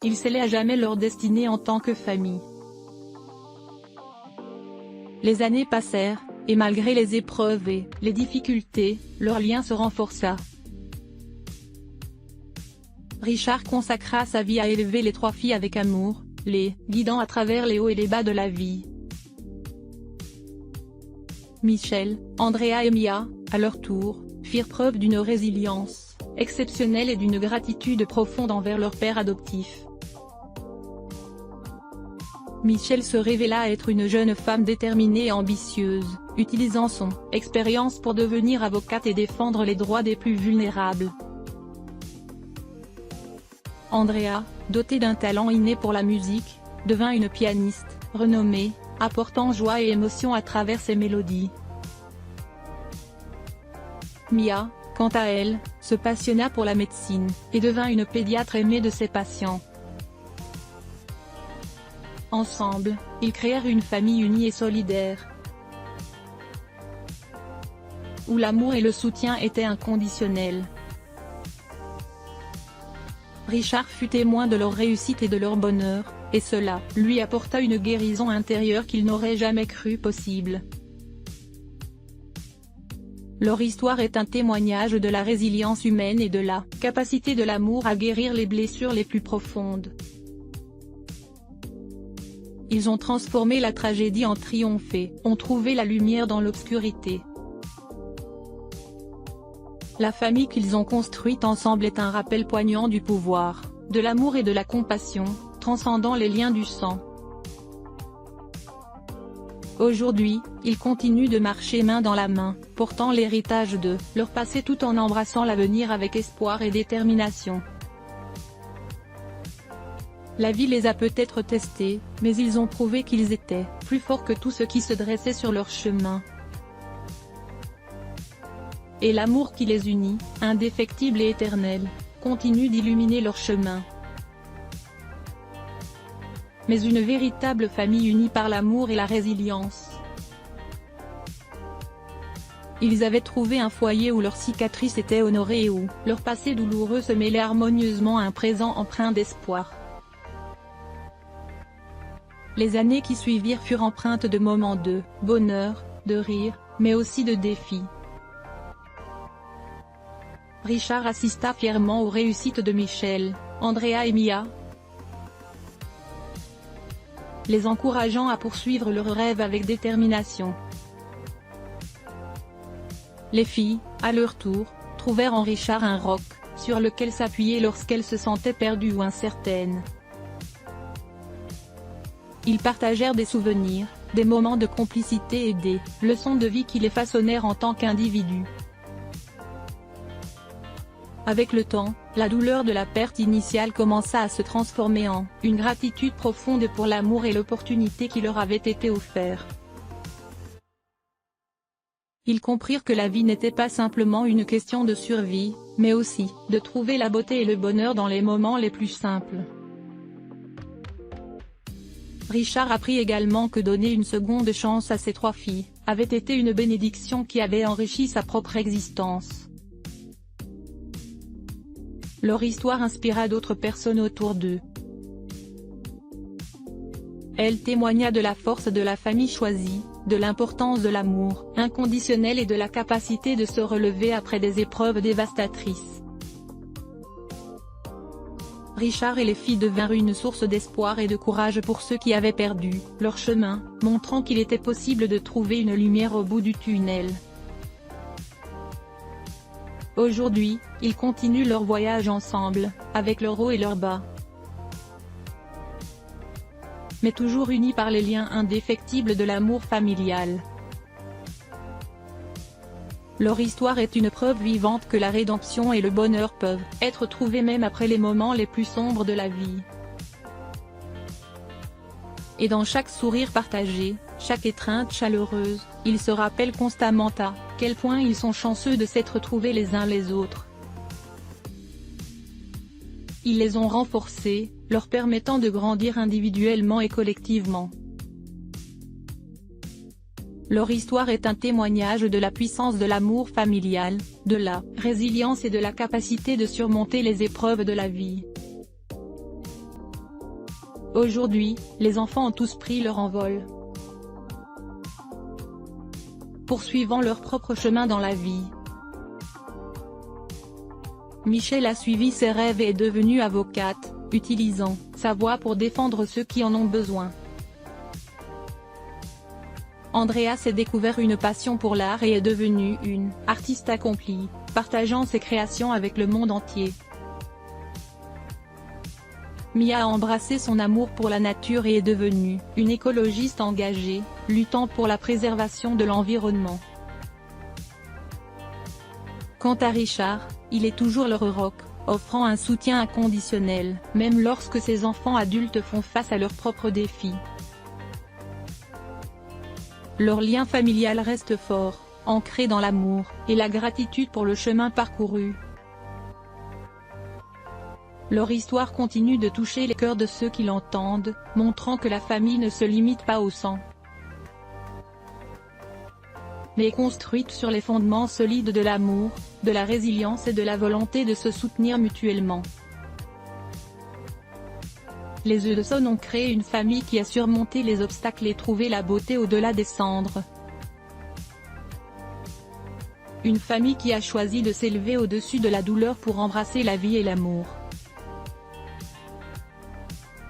ils scellaient à jamais leur destinée en tant que famille. Les années passèrent, et malgré les épreuves et les difficultés, leur lien se renforça. Richard consacra sa vie à élever les 3 filles avec amour, les guidant à travers les hauts et les bas de la vie. Michel, Andrea et Mia, à leur tour, firent preuve d'une résilience exceptionnelle et d'une gratitude profonde envers leur père adoptif. Michel se révéla être une jeune femme déterminée et ambitieuse, utilisant son expérience pour devenir avocate et défendre les droits des plus vulnérables. Andrea, dotée d'un talent inné pour la musique, devint une pianiste renommée, apportant joie et émotion à travers ses mélodies. Mia, quant à elle, se passionna pour la médecine, et devint une pédiatre aimée de ses patients. Ensemble, ils créèrent une famille unie et solidaire, où l'amour et le soutien étaient inconditionnels. Richard fut témoin de leur réussite et de leur bonheur, et cela lui apporta une guérison intérieure qu'il n'aurait jamais cru possible. Leur histoire est un témoignage de la résilience humaine et de la capacité de l'amour à guérir les blessures les plus profondes. Ils ont transformé la tragédie en triomphe et ont trouvé la lumière dans l'obscurité. La famille qu'ils ont construite ensemble est un rappel poignant du pouvoir, de l'amour et de la compassion, transcendant les liens du sang. Aujourd'hui, ils continuent de marcher main dans la main, portant l'héritage de leur passé tout en embrassant l'avenir avec espoir et détermination. La vie les a peut-être testés, mais ils ont prouvé qu'ils étaient plus forts que tout ce qui se dressait sur leur chemin. Et l'amour qui les unit, indéfectible et éternel, continue d'illuminer leur chemin. Mais une véritable famille unie par l'amour et la résilience. Ils avaient trouvé un foyer où leurs cicatrices étaient honorées et où leur passé douloureux se mêlait harmonieusement à un présent empreint d'espoir. Les années qui suivirent furent empreintes de moments de bonheur, de rire, mais aussi de défis. Richard assista fièrement aux réussites de Michel, Andrea et Mia, les encourageant à poursuivre leurs rêves avec détermination. Les filles, à leur tour, trouvèrent en Richard un roc sur lequel s'appuyer lorsqu'elles se sentaient perdues ou incertaines. Ils partagèrent des souvenirs, des moments de complicité et des leçons de vie qui les façonnèrent en tant qu'individus. Avec le temps, la douleur de la perte initiale commença à se transformer en une gratitude profonde pour l'amour et l'opportunité qui leur avait été offerte. Ils comprirent que la vie n'était pas simplement une question de survie, mais aussi de trouver la beauté et le bonheur dans les moments les plus simples. Richard apprit également que donner une seconde chance à ses 3 filles avait été une bénédiction qui avait enrichi sa propre existence. Leur histoire inspira d'autres personnes autour d'eux. Elle témoigna de la force de la famille choisie, de l'importance de l'amour inconditionnel et de la capacité de se relever après des épreuves dévastatrices. Richard et les filles devinrent une source d'espoir et de courage pour ceux qui avaient perdu leur chemin, montrant qu'il était possible de trouver une lumière au bout du tunnel. Aujourd'hui, ils continuent leur voyage ensemble, avec leurs hauts et leurs bas. Mais toujours unis par les liens indéfectibles de l'amour familial. Leur histoire est une preuve vivante que la rédemption et le bonheur peuvent être trouvés même après les moments les plus sombres de la vie. Et dans chaque sourire partagé, chaque étreinte chaleureuse, ils se rappellent constamment à quel point ils sont chanceux de s'être trouvés les uns les autres. Ils les ont renforcés, leur permettant de grandir individuellement et collectivement. Leur histoire est un témoignage de la puissance de l'amour familial, de la résilience et de la capacité de surmonter les épreuves de la vie. Aujourd'hui, les enfants ont tous pris leur envol, poursuivant leur propre chemin dans la vie. Michelle a suivi ses rêves et est devenue avocate, utilisant sa voix pour défendre ceux qui en ont besoin. Andrea s'est découvert une passion pour l'art et est devenue une artiste accomplie, partageant ses créations avec le monde entier. Mia a embrassé son amour pour la nature et est devenue une écologiste engagée, luttant pour la préservation de l'environnement. Quant à Richard, il est toujours leur rock, offrant un soutien inconditionnel, même lorsque ses enfants adultes font face à leurs propres défis. Leur lien familial reste fort, ancré dans l'amour et la gratitude pour le chemin parcouru. Leur histoire continue de toucher les cœurs de ceux qui l'entendent, montrant que la famille ne se limite pas au sang, mais est construite sur les fondements solides de l'amour, de la résilience et de la volonté de se soutenir mutuellement. Les Hudson ont créé une famille qui a surmonté les obstacles et trouvé la beauté au-delà des cendres. Une famille qui a choisi de s'élever au-dessus de la douleur pour embrasser la vie et l'amour,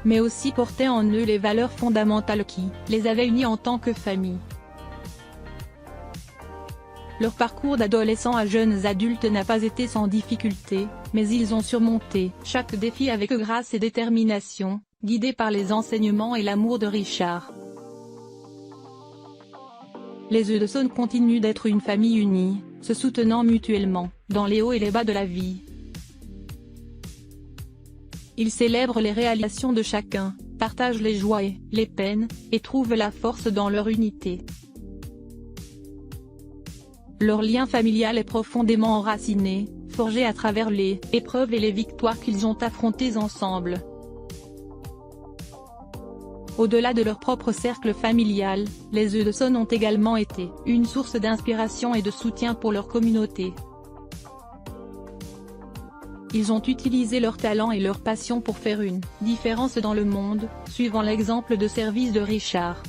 mais aussi porter en eux les valeurs fondamentales qui les avaient unis en tant que famille. Leur parcours d'adolescents à jeunes adultes n'a pas été sans difficulté, mais ils ont surmonté chaque défi avec grâce et détermination, guidés par les enseignements et l'amour de Richard. Les Hudson continuent d'être une famille unie, se soutenant mutuellement, dans les hauts et les bas de la vie. Ils célèbrent les réalisations de chacun, partagent les joies et les peines, et trouvent la force dans leur unité. Leur lien familial est profondément enraciné, forgé à travers les épreuves et les victoires qu'ils ont affrontées ensemble. Au-delà de leur propre cercle familial, les Hudson ont également été une source d'inspiration et de soutien pour leur communauté. Ils ont utilisé leur talent et leur passion pour faire une différence dans le monde, suivant l'exemple de service de Richard.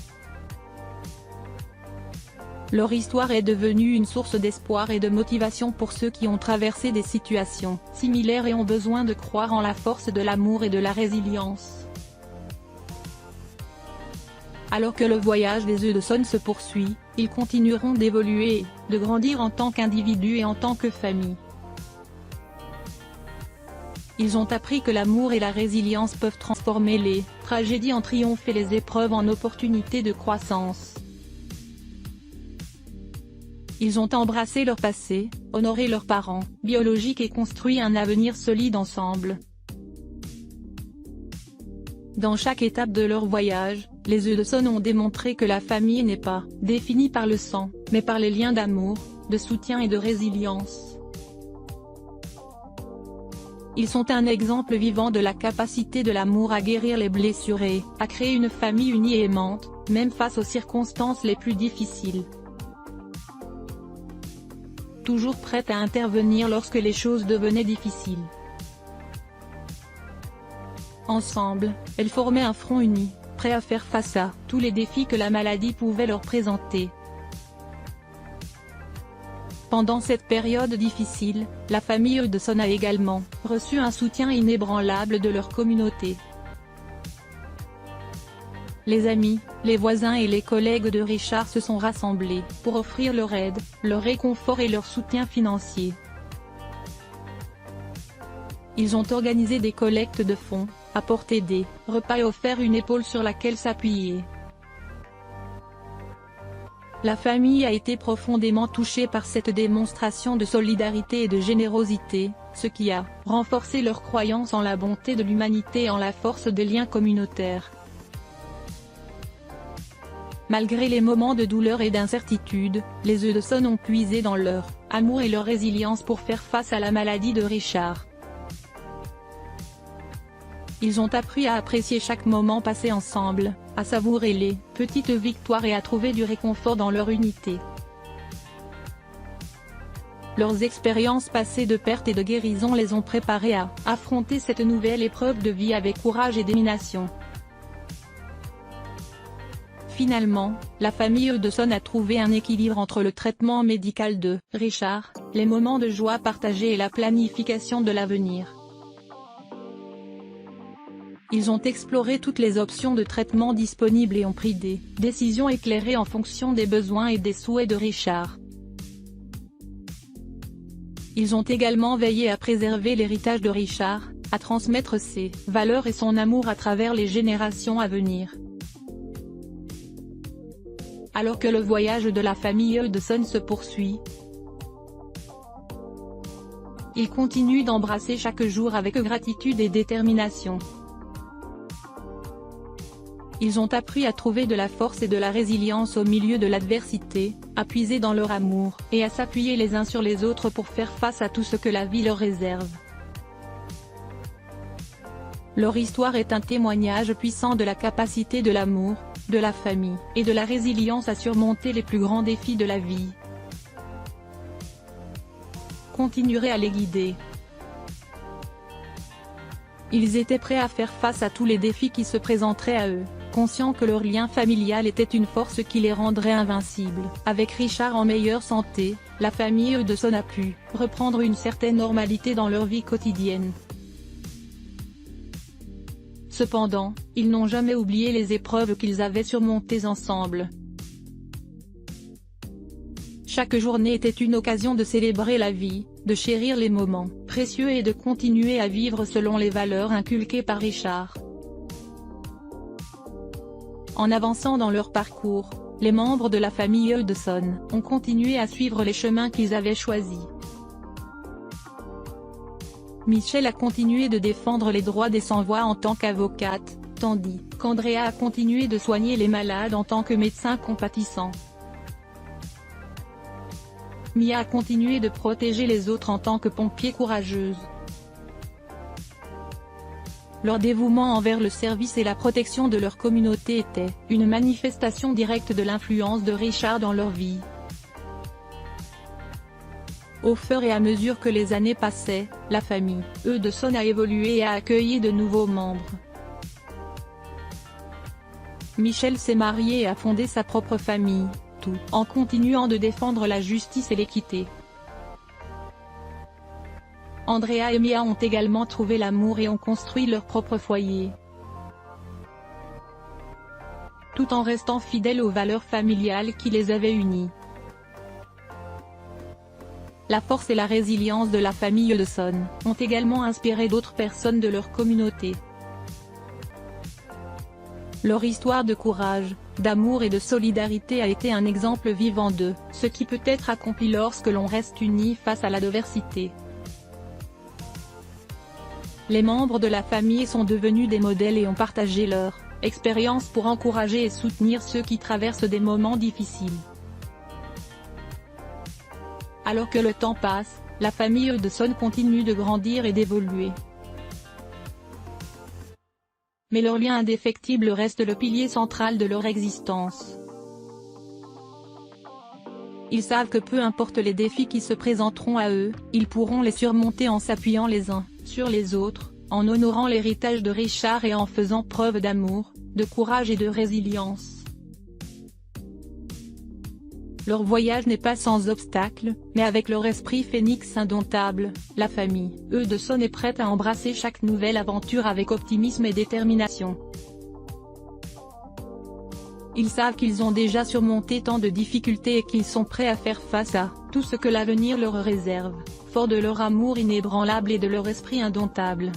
Leur histoire est devenue une source d'espoir et de motivation pour ceux qui ont traversé des situations similaires et ont besoin de croire en la force de l'amour et de la résilience. Alors que le voyage des Hudson se poursuit, ils continueront d'évoluer et de grandir en tant qu'individus et en tant que famille. Ils ont appris que l'amour et la résilience peuvent transformer les tragédies en triomphes et les épreuves en opportunités de croissance. Ils ont embrassé leur passé, honoré leurs parents biologiques et construit un avenir solide ensemble. Dans chaque étape de leur voyage, les Hudson ont démontré que la famille n'est pas définie par le sang, mais par les liens d'amour, de soutien et de résilience. Ils sont un exemple vivant de la capacité de l'amour à guérir les blessures et à créer une famille unie et aimante, même face aux circonstances les plus difficiles. Toujours prête à intervenir lorsque les choses devenaient difficiles. Ensemble, elles formaient un front uni, prêt à faire face à tous les défis que la maladie pouvait leur présenter. Pendant cette période difficile, la famille Hudson a également reçu un soutien inébranlable de leur communauté. Les amis, les voisins et les collègues de Richard se sont rassemblés pour offrir leur aide, leur réconfort et leur soutien financier. Ils ont organisé des collectes de fonds, apporté des repas et offert une épaule sur laquelle s'appuyer. La famille a été profondément touchée par cette démonstration de solidarité et de générosité, ce qui a renforcé leur croyance en la bonté de l'humanité et en la force des liens communautaires. Malgré les moments de douleur et d'incertitude, les Hudson ont puisé dans leur amour et leur résilience pour faire face à la maladie de Richard. Ils ont appris à apprécier chaque moment passé ensemble, à savourer les petites victoires et à trouver du réconfort dans leur unité. Leurs expériences passées de perte et de guérison les ont préparés à affronter cette nouvelle épreuve de vie avec courage et détermination. Finalement, la famille Hudson a trouvé un équilibre entre le traitement médical de Richard, les moments de joie partagés et la planification de l'avenir. Ils ont exploré toutes les options de traitement disponibles et ont pris des décisions éclairées en fonction des besoins et des souhaits de Richard. Ils ont également veillé à préserver l'héritage de Richard, à transmettre ses valeurs et son amour à travers les générations à venir. Alors que le voyage de la famille Hudson se poursuit, ils continuent d'embrasser chaque jour avec gratitude et détermination. Ils ont appris à trouver de la force et de la résilience au milieu de l'adversité, à puiser dans leur amour, et à s'appuyer les uns sur les autres pour faire face à tout ce que la vie leur réserve. Leur histoire est un témoignage puissant de la capacité de l'amour, de la famille, et de la résilience à surmonter les plus grands défis de la vie. Continuerez à les guider. Ils étaient prêts à faire face à tous les défis qui se présenteraient à eux, conscients que leur lien familial était une force qui les rendrait invincibles. Avec Richard en meilleure santé, la famille Hudson a pu reprendre une certaine normalité dans leur vie quotidienne. Cependant, ils n'ont jamais oublié les épreuves qu'ils avaient surmontées ensemble. Chaque journée était une occasion de célébrer la vie, de chérir les moments précieux et de continuer à vivre selon les valeurs inculquées par Richard. En avançant dans leur parcours, les membres de la famille Hudson ont continué à suivre les chemins qu'ils avaient choisis. Michelle a continué de défendre les droits des sans-voix en tant qu'avocate, tandis qu'Andrea a continué de soigner les malades en tant que médecin compatissant. Mia a continué de protéger les autres en tant que pompier courageuse. Leur dévouement envers le service et la protection de leur communauté était une manifestation directe de l'influence de Richard dans leur vie. Au fur et à mesure que les années passaient, la famille Hudson a évolué et a accueilli de nouveaux membres. Michelle s'est mariée et a fondé sa propre famille, tout en continuant de défendre la justice et l'équité. Andrea et Mia ont également trouvé l'amour et ont construit leur propre foyer. Tout en restant fidèles aux valeurs familiales qui les avaient unis. La force et la résilience de la famille Hudson ont également inspiré d'autres personnes de leur communauté. Leur histoire de courage, d'amour et de solidarité a été un exemple vivant de ce qui peut être accompli lorsque l'on reste uni face à l'adversité. Les membres de la famille sont devenus des modèles et ont partagé leur expérience pour encourager et soutenir ceux qui traversent des moments difficiles. Alors que le temps passe, la famille Hudson continue de grandir et d'évoluer. Mais leur lien indéfectible reste le pilier central de leur existence. Ils savent que peu importe les défis qui se présenteront à eux, ils pourront les surmonter en s'appuyant les uns sur les autres, en honorant l'héritage de Richard et en faisant preuve d'amour, de courage et de résilience. Leur voyage n'est pas sans obstacles, mais avec leur esprit phénix indomptable, la famille Hudson est prête à embrasser chaque nouvelle aventure avec optimisme et détermination. Ils savent qu'ils ont déjà surmonté tant de difficultés et qu'ils sont prêts à faire face à tout ce que l'avenir leur réserve, forts de leur amour inébranlable et de leur esprit indomptable.